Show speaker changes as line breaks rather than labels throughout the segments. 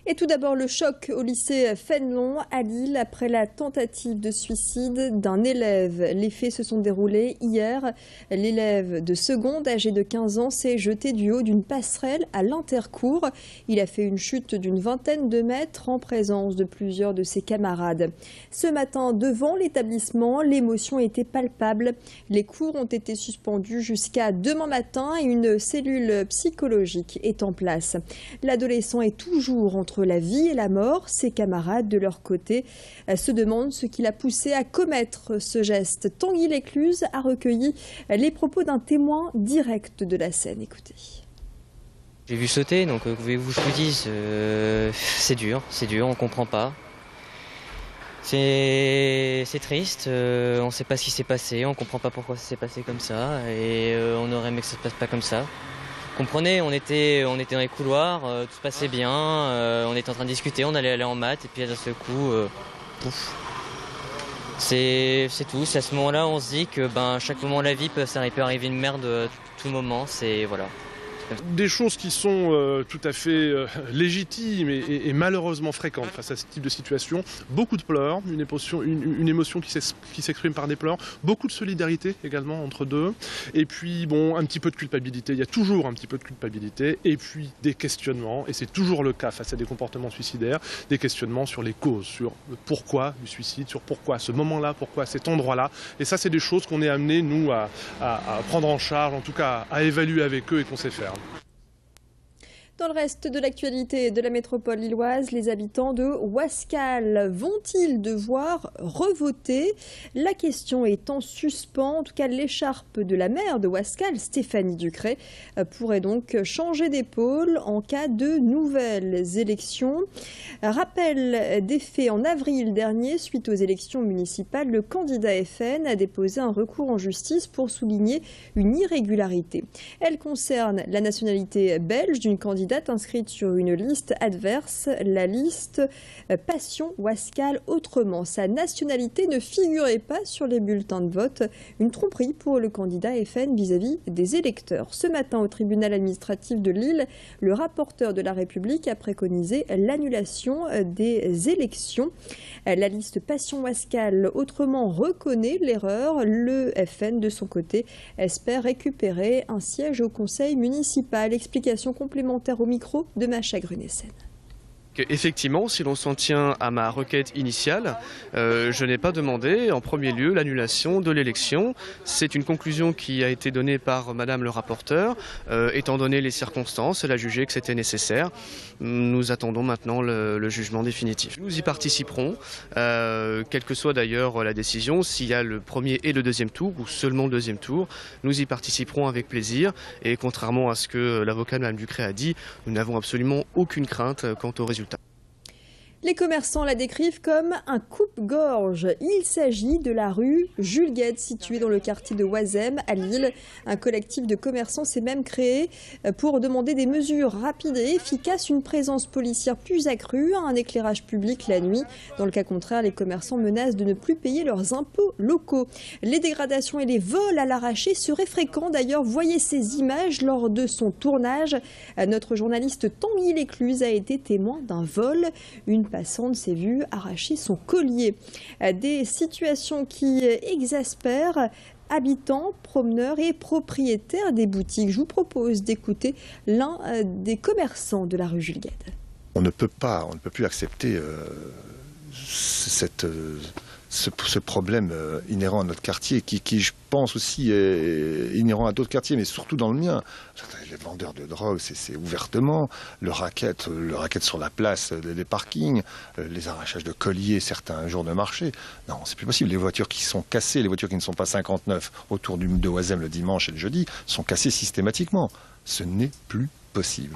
Et tout d'abord, le choc au lycée Fénelon à Lille après la tentative de suicide d'un élève. Les faits se sont déroulés hier. L'élève de seconde, âgé de 15 ans, s'est jeté du haut d'une passerelle à l'intercours. Il a fait une chute d'une vingtaine de mètres en présence de plusieurs de ses camarades. Ce matin, devant l'établissement, l'émotion était palpable. Les cours ont été suspendus jusqu'à demain matin et une cellule psychologique est en place. L'adolescent est toujours entre la vie et la mort. Ses camarades, de leur côté, se demandent ce qui l'a poussé à commettre ce geste. Tanguy Lécluse a recueilli les propos d'un témoin direct de la scène. Écoutez.
J'ai vu sauter, donc voulez-vous que je vous dise, c'est dur, on comprend pas. C'est triste, on ne sait pas ce qui s'est passé, on ne comprend pas pourquoi ça s'est passé comme ça, et on aurait aimé que ça ne se passe pas comme ça. Comprenez, on était dans les couloirs, tout se passait bien, on était en train de discuter, on allait aller en maths, et puis d'un seul coup, pouf. C'est tout, c'est à ce moment-là on se dit que à chaque moment de la vie, peut arriver une merde tout moment, c'est voilà.
Des choses qui sont tout à fait légitimes et malheureusement fréquentes face à ce type de situation. Beaucoup de pleurs, une émotion qui s'exprime par des pleurs. Beaucoup de solidarité également entre deux. Et puis bon, un petit peu de culpabilité. Il y a toujours un petit peu de culpabilité. Et puis des questionnements, et c'est toujours le cas face à des comportements suicidaires, des questionnements sur les causes, sur le pourquoi du suicide, sur pourquoi à ce moment-là, pourquoi à cet endroit-là. Et ça, c'est des choses qu'on est amenés, nous, à prendre en charge, en tout cas à évaluer avec eux et qu'on sait faire.
Dans le reste de l'actualité de la métropole lilloise, les habitants de Ouascal vont-ils devoir revoter? La question est en suspens. En tout cas, l'écharpe de la maire de Ouascal, Stéphanie Ducret, pourrait donc changer d'épaule en cas de nouvelles élections. Rappel des faits en avril dernier, suite aux élections municipales, le candidat FN a déposé un recours en justice pour souligner une irrégularité. Elle concerne la nationalité belge d'une candidate inscrite sur une liste adverse, la liste Passion Ouascal autrement. Sa nationalité ne figurait pas sur les bulletins de vote. Une tromperie pour le candidat FN vis-à-vis des électeurs. Ce matin, au tribunal administratif de Lille, le rapporteur de la République a préconisé l'annulation des élections. La liste Passion Ouascal autrement reconnaît l'erreur. Le FN, de son côté, espère récupérer un siège au conseil municipal. Explication complémentaire au micro de Macha Grunessen.
Effectivement, si l'on s'en tient à ma requête initiale, je n'ai pas demandé en premier lieu l'annulation de l'élection. C'est une conclusion qui a été donnée par Madame le rapporteur. Étant donné les circonstances, elle a jugé que c'était nécessaire. Nous attendons maintenant le jugement définitif. Nous y participerons, quelle que soit d'ailleurs la décision, s'il y a le premier et le deuxième tour, ou seulement le deuxième tour, nous y participerons avec plaisir. Et contrairement à ce que l'avocat de Mme Ducret a dit, nous n'avons absolument aucune crainte quant au résultat.
Les commerçants la décrivent comme un coupe-gorge. Il s'agit de la rue Jules Guesde, située dans le quartier de Oisem, à Lille. Un collectif de commerçants s'est même créé pour demander des mesures rapides et efficaces, une présence policière plus accrue, un éclairage public la nuit. Dans le cas contraire, les commerçants menacent de ne plus payer leurs impôts locaux. Les dégradations et les vols à l'arraché seraient fréquents. D'ailleurs, voyez ces images lors de son tournage. Notre journaliste Tanguy Lécluse a été témoin d'un vol. Une passante s'est vue arracher son collier. Des situations qui exaspèrent habitants, promeneurs et propriétaires des boutiques. Je vous propose d'écouter l'un des commerçants de la rue Jules Guesde.
On ne peut plus accepter ce problème inhérent à notre quartier, qui je pense aussi est inhérent à d'autres quartiers, mais surtout dans le mien. Les vendeurs de drogue, c'est ouvertement, le racket sur la place des parkings, les arrachages de colliers certains jours de marché. Non, c'est plus possible. Les voitures qui sont cassées, les voitures qui ne sont pas 59 autour de Oisem le dimanche et le jeudi, sont cassées systématiquement. Ce n'est plus possible.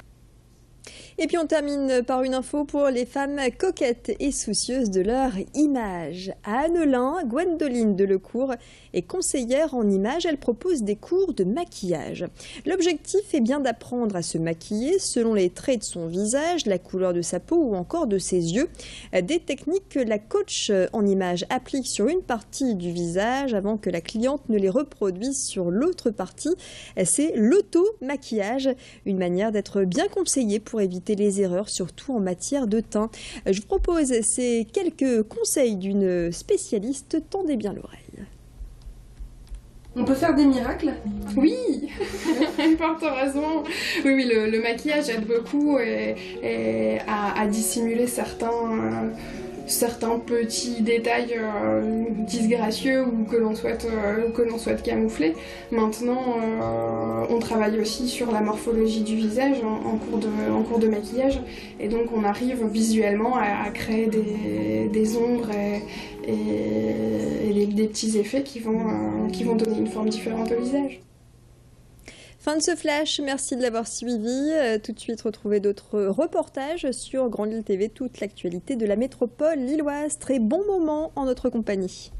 Et puis on termine par une info pour les femmes coquettes et soucieuses de leur image. À Annelin, Gwendoline Delecourt est conseillère en image. Elle propose des cours de maquillage. L'objectif est bien d'apprendre à se maquiller selon les traits de son visage, la couleur de sa peau ou encore de ses yeux. Des techniques que la coach en image applique sur une partie du visage avant que la cliente ne les reproduise sur l'autre partie. C'est l'auto-maquillage, une manière d'être bien conseillée pour éviter éviter les erreurs, surtout en matière de teint. Je vous propose ces quelques conseils d'une spécialiste. Tendez bien l'oreille.
On peut faire des miracles? Oui, fort heureusement. Oui, le maquillage aide beaucoup à dissimuler certains petits détails disgracieux ou que l'on souhaite camoufler. Maintenant, on travaille aussi sur la morphologie du visage en cours de maquillage, et donc on arrive visuellement à créer des ombres et des petits effets qui vont donner une forme différente au visage.
Fin de ce flash, merci de l'avoir suivi. Tout de suite, retrouvez d'autres reportages sur Grande Île TV, toute l'actualité de la métropole lilloise. Très bon moment en notre compagnie.